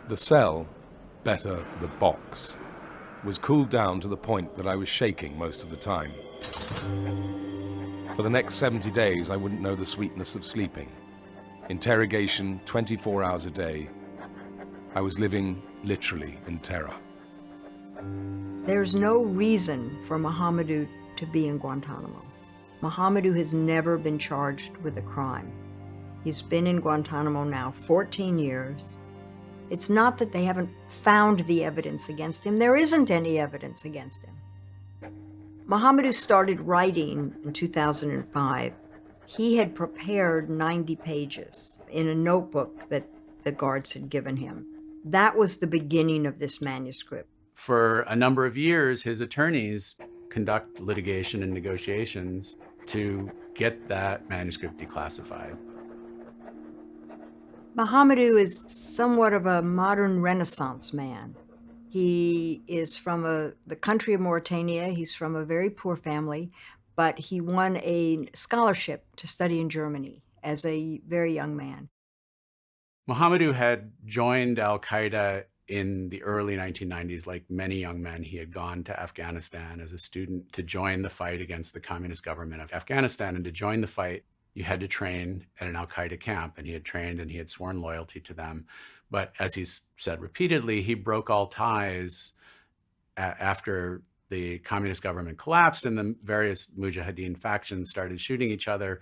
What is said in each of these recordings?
The cell, better the box, was cooled down to the point that I was shaking most of the time. For the next 70 days, I wouldn't know the sweetness of sleeping. Interrogation 24 hours a day. I was living literally in terror. There's no reason for Mohamedou to be in Guantanamo. Mohamedou has never been charged with a crime. He's been in Guantanamo now 14 years. It's not that they haven't found the evidence against him. There isn't any evidence against him. Mohamedou started writing in 2005. He had prepared 90 pages in a notebook that the guards had given him. That was the beginning of this manuscript. For a number of years, his attorneys conduct litigation and negotiations to get that manuscript declassified. Mohamedou is somewhat of a modern Renaissance man. He is from the country of Mauritania. He's from a very poor family, but he won a scholarship to study in Germany as a very young man. Mohamedou had joined al-Qaeda in the early 1990s. Like many young men, he had gone to Afghanistan as a student to join the fight against the communist government of Afghanistan. And to join the fight, you had to train at an al-Qaeda camp, and he had trained and he had sworn loyalty to them. But as he's said repeatedly, he broke all ties after the communist government collapsed and the various Mujahideen factions started shooting each other.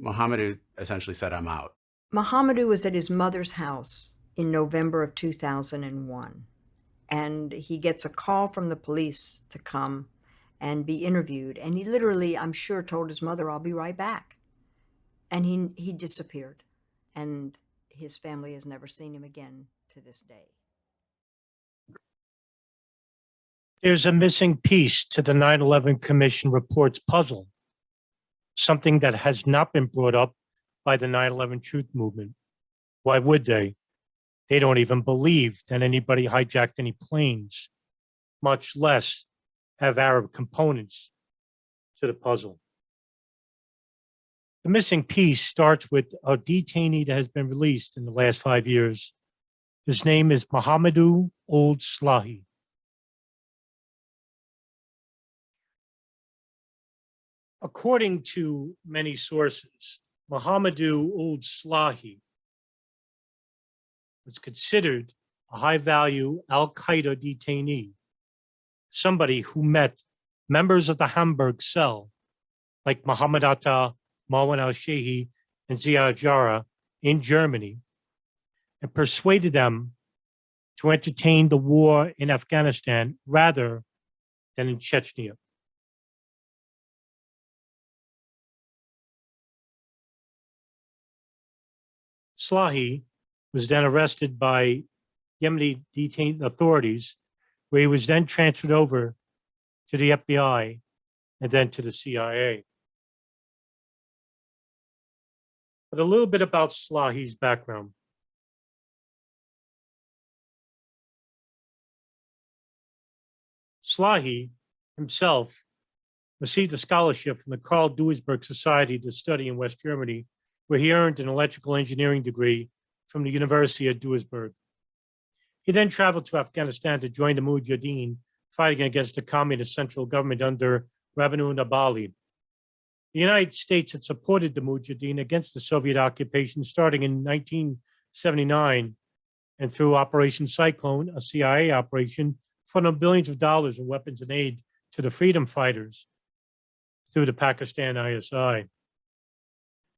Mohamedou essentially said, "I'm out." Mohamedou was at his mother's house in November of 2001, and he gets a call from the police to come and be interviewed. And he literally, I'm sure, told his mother, "I'll be right back." And he disappeared, and his family has never seen him again to this day. There's a missing piece to the 9/11 Commission report's puzzle, something that has not been brought up by the 9/11 Truth Movement. Why would they? They don't even believe that anybody hijacked any planes, much less have Arab components to the puzzle. The missing piece starts with a detainee that has been released in the last 5 years. His name is Mohamedou Ould Slahi. According to many sources, Mohamedou Ould Slahi was considered a high-value al-Qaeda detainee, somebody who met members of the Hamburg Cell, like Mohammed Atta, Marwan al-Shibh, and Ziya Jarrah in Germany, and persuaded them to entertain the war in Afghanistan rather than in Chechnya. Slahi was then arrested by Yemeni detained authorities, where he was then transferred over to the FBI and then to the CIA. But a little bit about Slahi's background. Slahi himself received a scholarship from the Karl Duisberg Society to study in West Germany, where he earned an electrical engineering degree from the University of Duisburg. He then traveled to Afghanistan to join the Mujahideen, fighting against the communist central government under Rabinu Nabali. The United States had supported the Mujahideen against the Soviet occupation starting in 1979, and through Operation Cyclone, a CIA operation, funded billions of dollars in weapons and aid to the freedom fighters through the Pakistan ISI.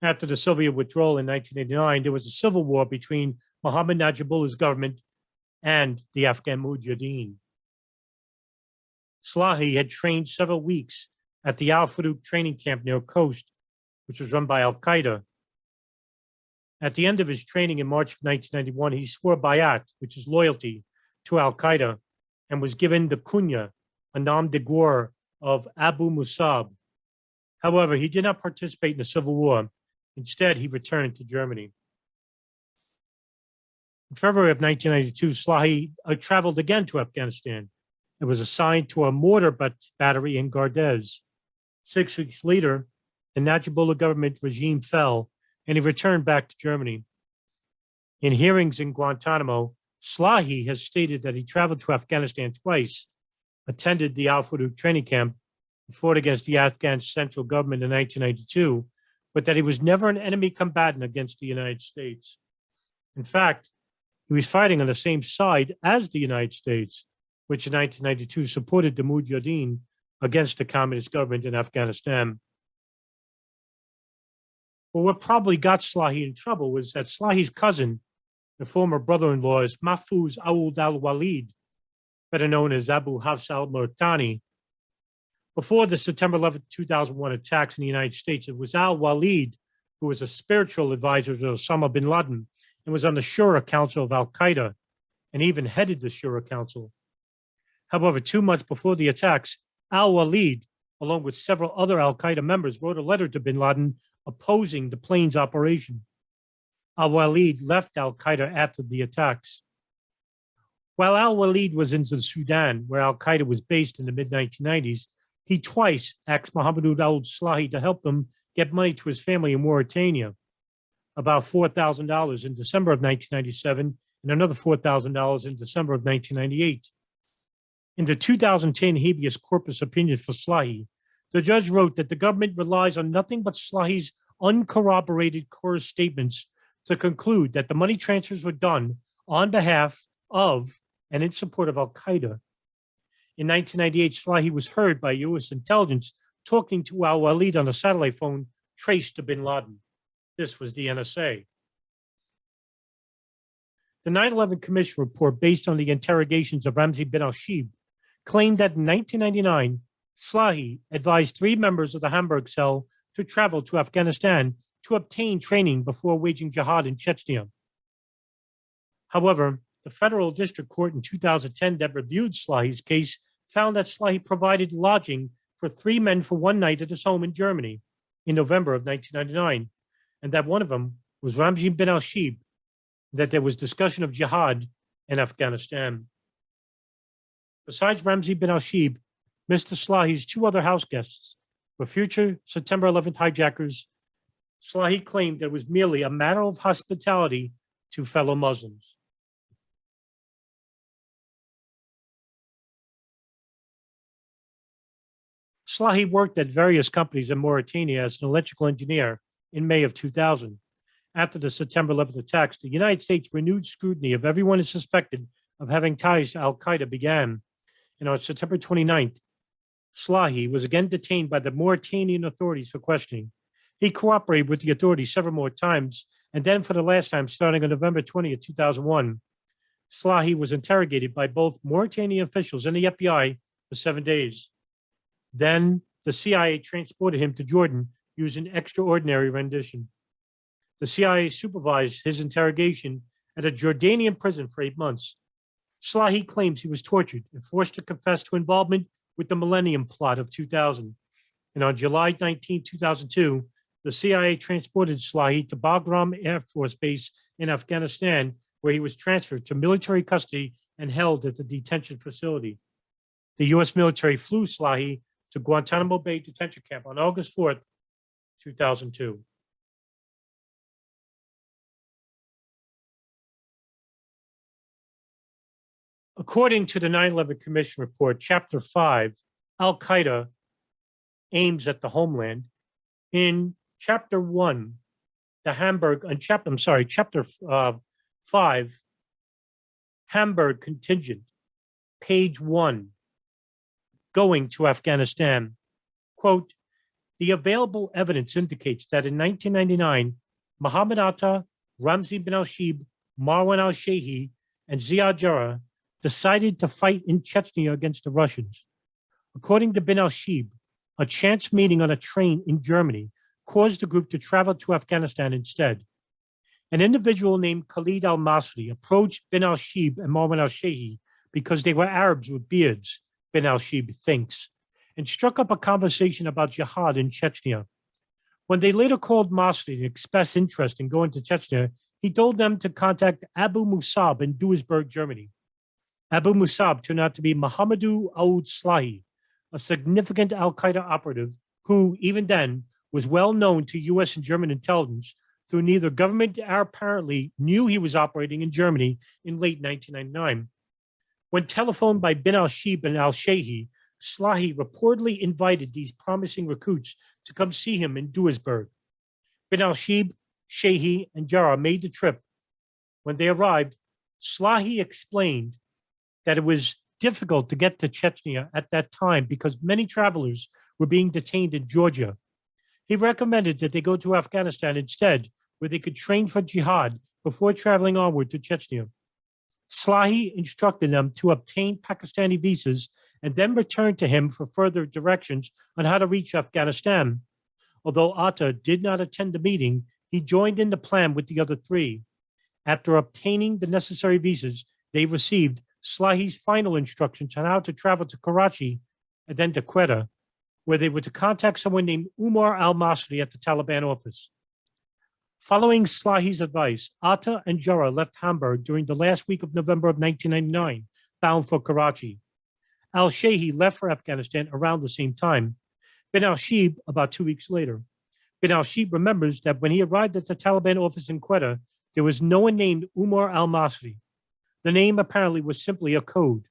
After the Soviet withdrawal in 1989, there was a civil war between Mohammad Najibullah's government and the Afghan Mujahideen. Slahi had trained several weeks at the Al-Farouk training camp near Khost, which was run by al-Qaeda. At the end of his training in March of 1991, he swore bayat, which is loyalty, to al-Qaeda, and was given the kunya, a nom de guerre of Abu Musab. However, he did not participate in the civil war. Instead, he returned to Germany. In February of 1992, Slahi traveled again to Afghanistan and was assigned to a mortar battery in Gardez. 6 weeks later, the Najibullah government regime fell, and he returned back to Germany. In hearings in Guantanamo, Slahi has stated that he traveled to Afghanistan twice, attended the al-Farouk training camp, and fought against the Afghan central government in 1992, but that he was never an enemy combatant against the United States. In fact, he was fighting on the same side as the United States, which in 1992 supported the Mujahideen against the communist government in Afghanistan. Well, what probably got Slahi in trouble was that Slahi's cousin, the former brother-in-law, is Mahfouz Ould al-Walid, better known as Abu Hafs al-Murtani. Before the September 11, 2001 attacks in the United States, it was al-Walid who was a spiritual advisor to Osama bin Laden and was on the Shura Council of al-Qaeda and even headed the Shura Council. However, 2 months before the attacks, al-Walid, along with several other al-Qaeda members, wrote a letter to bin Laden opposing the plane's operation. Al-Walid left al-Qaeda after the attacks. While al-Walid was in the Sudan, where al-Qaeda was based in the mid-1990s, he twice asked Mohamedou Ould Slahi to help him get money to his family in Mauritania, about $4,000 in December of 1997 and another $4,000 in December of 1998. In the 2010 habeas corpus opinion for Slahi, the judge wrote that the government relies on nothing but Slahi's uncorroborated coerced statements to conclude that the money transfers were done on behalf of and in support of al-Qaeda. In 1998, Slahi was heard by U.S. intelligence talking to al-Walid on a satellite phone traced to bin Laden. This was the NSA. The 9/11 Commission report, based on the interrogations of Ramzi bin al-Shibh, claimed that in 1999, Slahi advised 3 members of the Hamburg Cell to travel to Afghanistan to obtain training before waging jihad in Chechnya. However, the federal district court in 2010 that reviewed Slahi's case found that Slahi provided lodging for 3 men for 1 night at his home in Germany in November of 1999, and that one of them was Ramzi bin al-Shibh, that there was discussion of jihad in Afghanistan. Besides Ramzi bin al-Shibh, Mr. Slahi's 2 other house guests were future September 11th hijackers. Slahi claimed that it was merely a matter of hospitality to fellow Muslims. Slahi worked at various companies in Mauritania as an electrical engineer in May of 2000. After the September 11th attacks, the United States renewed scrutiny of everyone is suspected of having ties to al-Qaeda began. And on September 29th, Slahi was again detained by the Mauritanian authorities for questioning. He cooperated with the authorities several more times, and then for the last time, starting on November 20th, 2001, Slahi was interrogated by both Mauritanian officials and the FBI for 7 days. Then the CIA transported him to Jordan using extraordinary rendition. The CIA supervised his interrogation at a Jordanian prison for 8 months. Slahi claims he was tortured and forced to confess to involvement with the Millenium Plot of 2000. And on July 19, 2002, the CIA transported Slahi to Bagram Air Force Base in Afghanistan, where he was transferred to military custody and held at the detention facility. The U.S. military flew Slahi to Guantanamo Bay detention camp on August 4th, 2002. According to the 9/11 Commission report, Chapter 5, al-Qaeda aims at the homeland. In Chapter 1, Chapter 5, Hamburg contingent, page 1, going to Afghanistan. Quote, the available evidence indicates that in 1999, Mohammed Atta, Ramzi bin al-Shibh, Marwan al-Shehi, and Ziad Jarrah decided to fight in Chechnya against the Russians. According to bin al-Shibh, a chance meeting on a train in Germany caused the group to travel to Afghanistan instead. An individual named Khalid al-Masri approached bin al-Shibh and Marwan al-Shehi because they were Arabs with beards, bin al-Shibh thinks, and struck up a conversation about jihad in Chechnya. When they later called Masri and expressed interest in going to Chechnya, he told them to contact Abu Musab in Duisburg, Germany. Abu Musab turned out to be Mohamedou Ould Slahi, a significant al-Qaeda operative who, even then, was well known to U.S. and German intelligence though neither government apparently knew he was operating in Germany in late 1999. When telephoned by bin al-Shibh and al-Slahi, Slahi reportedly invited these promising recruits to come see him in Duisburg. Bin al-Shibh, Slahi, and Jarrah made the trip. When they arrived, Slahi explained that it was difficult to get to Chechnya at that time because many travelers were being detained in Georgia. He recommended that they go to Afghanistan instead, where they could train for jihad before traveling onward to Chechnya. Slahi instructed them to obtain Pakistani visas and then return to him for further directions on how to reach Afghanistan. Although Atta did not attend the meeting, he joined in the plan with the other three. After obtaining the necessary visas, they received Slahi's final instructions on how to travel to Karachi and then to Quetta, where they were to contact someone named Umar al-Masri at the Taliban office. Following Slahi's advice, Atta and Jarrah left Hamburg during the last week of November of 1999, bound for Karachi. Al-Slahi left for Afghanistan around the same time. Bin al-Shibh about 2 weeks later. Bin al-Shibh remembers that when he arrived at the Taliban office in Quetta, there was no one named Umar al-Masri. The name apparently was simply a code.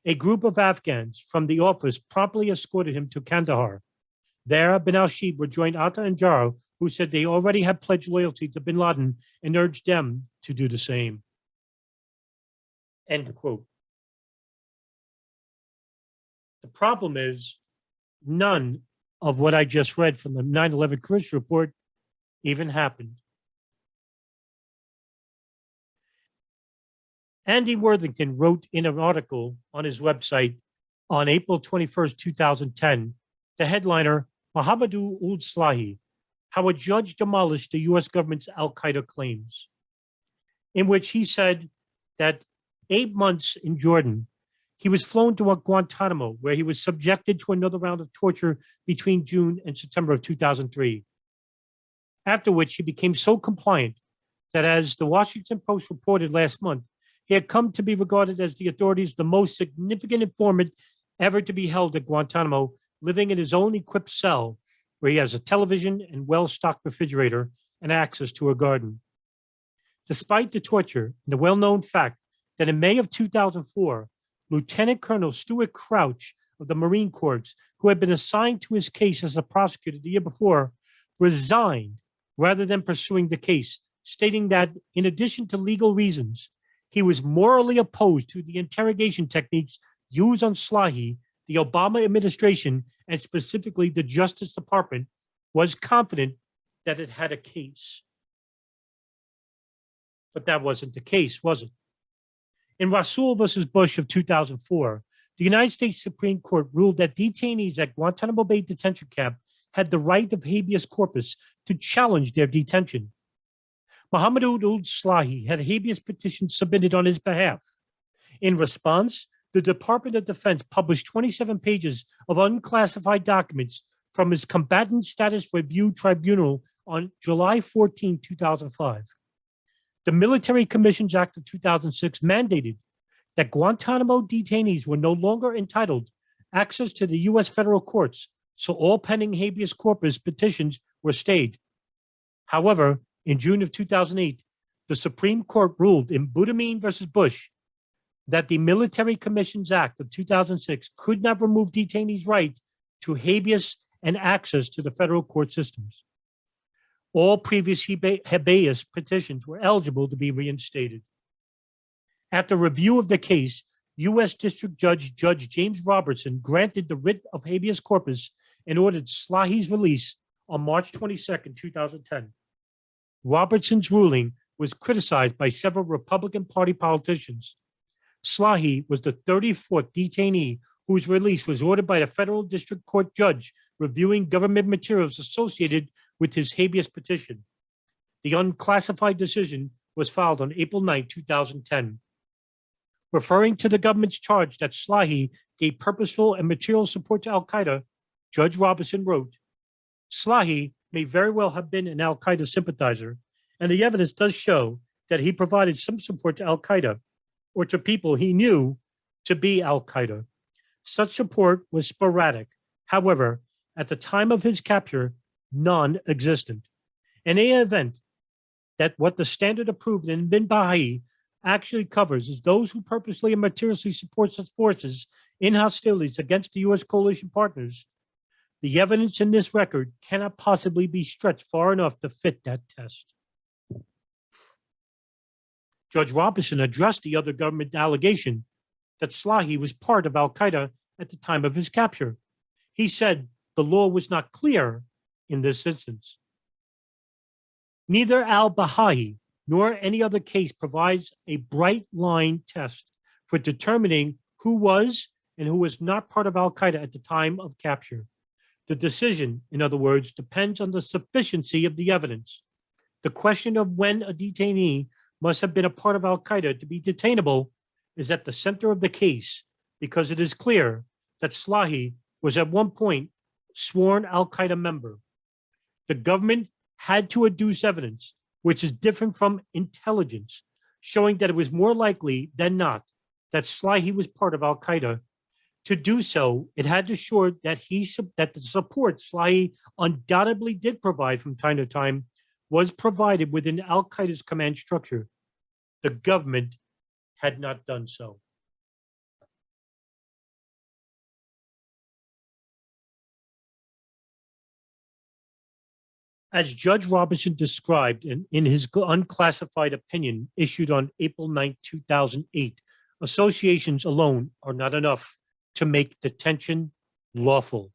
A group of Afghans from the office promptly escorted him to Kandahar. There, bin al-Shibh rejoined Atta and Jarrah, who said they already had pledged loyalty to bin Laden and urged them to do the same. End quote. The problem is none of what I just read from the 9/11 Commission report even happened. Andy Worthington wrote in an article on his website on April 21st, 2010, the headliner, Mohamedou Ould Slahi, How a Judge Demolished the U.S. Government's al-Qaeda Claims, in which he said that 8 months in Jordan, he was flown to Guantanamo, where he was subjected to another round of torture between June and September of 2003. After which he became so compliant that, as the Washington Post reported last month, he had come to be regarded as the authorities' the most significant informant ever to be held at Guantanamo, living in his own equipped cell, where he has a television and well-stocked refrigerator and access to a garden. Despite the torture and the well-known fact that in May of 2004, Lieutenant Colonel Stuart Crouch of the Marine Corps, who had been assigned to his case as a prosecutor the year before, resigned rather than pursuing the case, stating that in addition to legal reasons, he was morally opposed to the interrogation techniques used on Slahi. The Obama administration, and specifically the Justice Department, was confident that it had a case. But that wasn't the case, was it? In Rasool versus Bush of 2004, the United States Supreme Court ruled that detainees at Guantanamo Bay detention camp had the right of habeas corpus to challenge their detention. Mohamedou Ould Slahi had a habeas petition submitted on his behalf. In response, the Department of Defense published 27 pages of unclassified documents from his Combatant Status Review Tribunal on July 14, 2005. The Military Commissions Act of 2006 mandated that Guantanamo detainees were no longer entitled access to the U.S. federal courts, so all pending habeas corpus petitions were stayed. However, in June of 2008, the Supreme Court ruled in Boudamine versus Bush that the Military Commissions Act of 2006 could not remove detainees' right to habeas and access to the federal court systems. All previous habeas petitions were eligible to be reinstated. After review of the case, U.S. District Judge James Robertson granted the writ of habeas corpus and ordered Slahi's release on March 22, 2010. Robertson's ruling was criticized by several Republican Party politicians. Slahi was the 34th detainee whose release was ordered by a federal district court judge reviewing government materials associated with his habeas petition. The unclassified decision was filed on April 9, 2010. Referring to the government's charge that Slahi gave purposeful and material support to al-Qaeda, Judge Robertson wrote, Slahi may very well have been an al-Qaeda sympathizer, and the evidence does show that he provided some support to al-Qaeda or to people he knew to be al-Qaeda. Such support was sporadic. However, at the time of his capture, non-existent. In any event, that what the standard approved in Bin Baha'i actually covers is those who purposely and materially support such forces in hostilities against the U.S. coalition partners. The evidence in this record cannot possibly be stretched far enough to fit that test. Judge Robinson addressed the other government allegation that Slahi was part of al-Qaeda at the time of his capture. He said the law was not clear in this instance. Neither al-Baha'i nor any other case provides a bright line test for determining who was and who was not part of al-Qaeda at the time of capture. The decision, in other words, depends on the sufficiency of the evidence. The question of when a detainee must have been a part of al-Qaeda to be detainable is at the center of the case, because it is clear that Slahi was at one point sworn al-Qaeda member. The government had to adduce evidence, which is different from intelligence, showing that it was more likely than not that Slahi was part of al-Qaeda. To do so, it had to show that the support Slahi undoubtedly did provide from time to time was provided within al-Qaeda's command structure. The government had not done so. As Judge Robinson described in his unclassified opinion issued on April 9, 2008, associations alone are not enough to make detention lawful.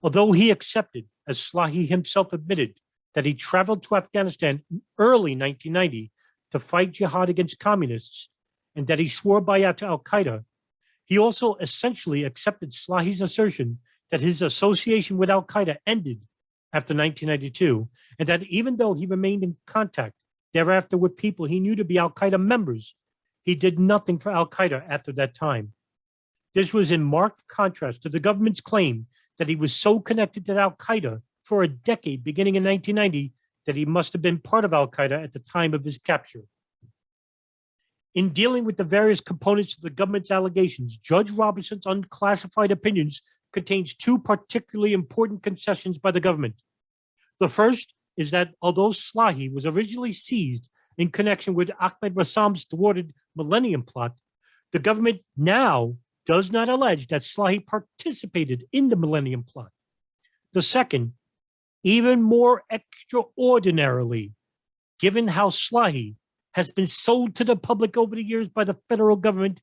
Although he accepted, as Slahi himself admitted, that he traveled to Afghanistan in early 1990 to fight jihad against communists, and that he swore bayat to al-Qaeda, he also essentially accepted Slahi's assertion that his association with al-Qaeda ended after 1992, and that even though he remained in contact thereafter with people he knew to be al-Qaeda members, he did nothing for al-Qaeda after that time. This was in marked contrast to the government's claim that he was so connected to al-Qaeda for a decade beginning in 1990 that he must have been part of al-Qaeda at the time of his capture. In dealing with the various components of the government's allegations, Judge Robinson's unclassified opinions contains two particularly important concessions by the government. The first is that although Slahi was originally seized in connection with Ahmed Rassam's thwarted Millennium Plot, the government now does not allege that Slahi participated in the Millennium Plot. The second, even more extraordinarily, given how Slahi has been sold to the public over the years by the federal government,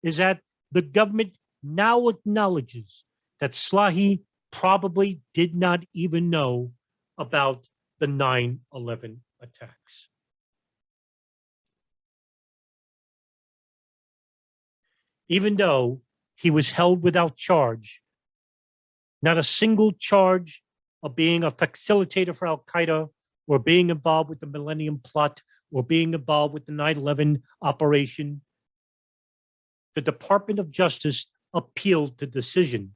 is that the government now acknowledges that Slahi probably did not even know about the 9/11 attacks. Even though he was held without charge, not a single charge of being a facilitator for al-Qaeda or being involved with the Millennium Plot or being involved with the 9/11 operation, the Department of Justice appealed the decision.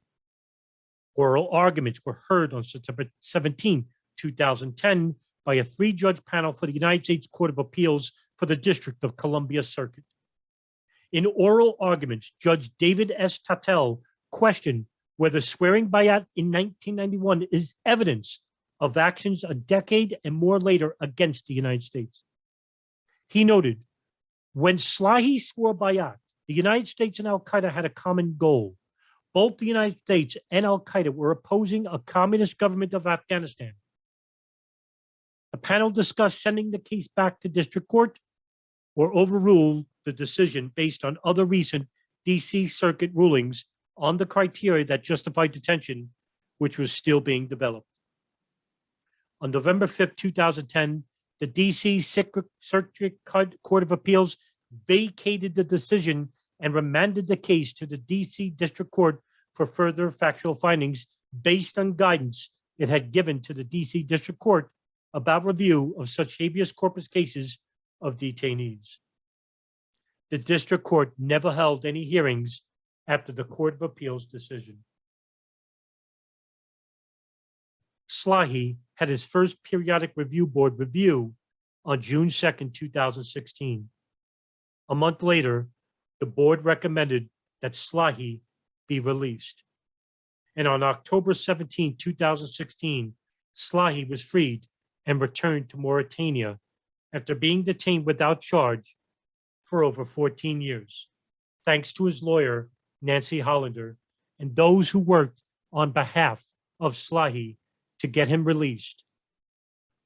Oral arguments were heard on September 17, 2010 by a 3-judge panel for the United States Court of Appeals for the District of Columbia Circuit. In oral arguments, Judge David S. Tatel questioned whether swearing bayat in 1991 is evidence of actions a decade and more later against the United States. He noted, when Slahi swore bayat, the United States and al-Qaeda had a common goal. Both the United States and al-Qaeda were opposing a communist government of Afghanistan. The panel discussed sending the case back to district court or overrule the decision based on other recent DC Circuit rulings on the criteria that justified detention, which was still being developed. On November 5, 2010, the DC Circuit Court of Appeals vacated the decision and remanded the case to the DC District Court for further factual findings based on guidance it had given to the DC District Court about review of such habeas corpus cases of detainees. The District Court never held any hearings after the Court of Appeals decision. Slahi had his first periodic review board review on June 2nd, 2016. A month later, the board recommended that Slahi be released. And on October 17, 2016, Slahi was freed and returned to Mauritania after being detained without charge for over 14 years, thanks to his lawyer, Nancy Hollander, and those who worked on behalf of Slahi to get him released.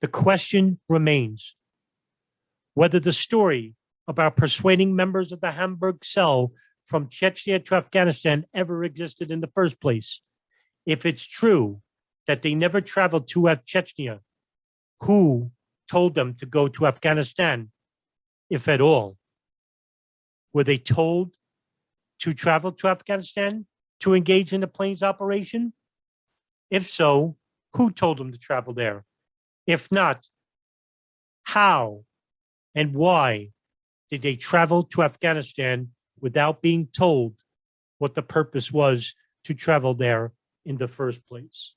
The question remains whether the story about persuading members of the Hamburg Cell from Chechnya to Afghanistan ever existed in the first place. If it's true that they never traveled to Chechnya, who told them to go to Afghanistan, if at all? Were they told to travel to Afghanistan to engage in the planes operation? If so, who told them to travel there? If not, how and why did they travel to Afghanistan without being told what the purpose was to travel there in the first place?